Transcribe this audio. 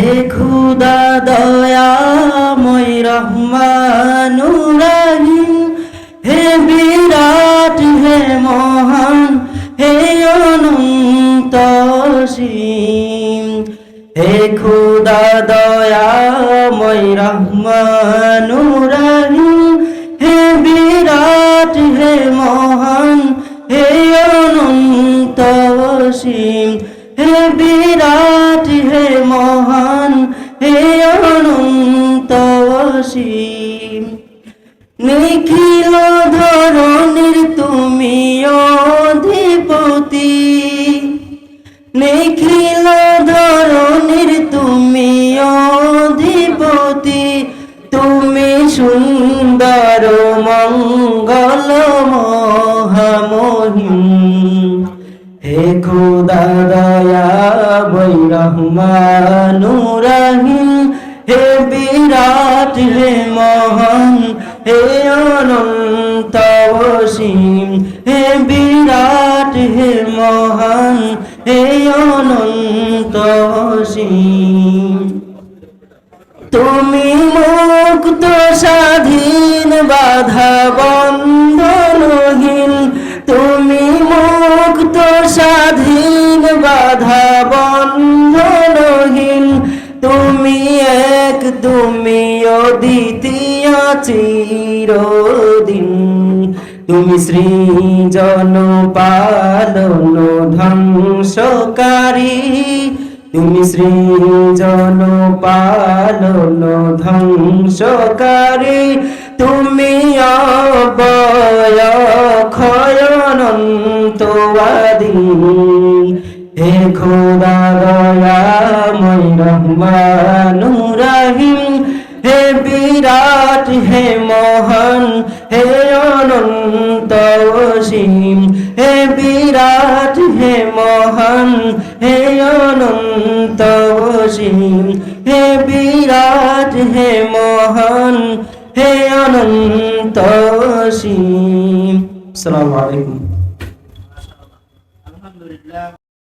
হে খুদা দয়াময় রহমানুর রহিম, হে বিরাট হে মহান হে অনন্ত অসীম। হে খুদা দয়াময় রহমানুর রহিম, হে বিরাট হে মহান হে অনন্ত অসীম। হে বিরাট হে মহান হে অনন্ত অসীম। নিখিল ধরণীর তুমি অধিপতি, নিখিল ধরণীর তুমি অধিপতি। তুমি সুন্দর মঙ্গল মহামহিম। হে খুদা দয়াময় রহমানুর রহিম, হে বিরাট হে মহান হে অনন্ত অসীম। হে বিরাট হে মহান হে অনন্ত অসীম। তুমি মুক্ত স্বাধীন বাধা বন্ধনহীন, তুমি মুক্ত স্বাধীন বাধা বন্ধনহীন। তুমি এক তুমি অদ্বিতীয় চিরদিন। তুমি সৃজন পালন ধ্বংসকারী, তুমি সৃজন পালন ধ্বংসকারী। তুমি অবয় ক্ষয় অনন্তবাদী। হে খোদা দয়াময় রহমানুর রহিম, হে বিরাট হে মহান হে অনন্ত অসীম। হে বিরাট হে মহান হে অনন্ত অসীম। হে বিরাট হে মহান হে অনন্ত অসীম। আসসালামু আলাইকুম।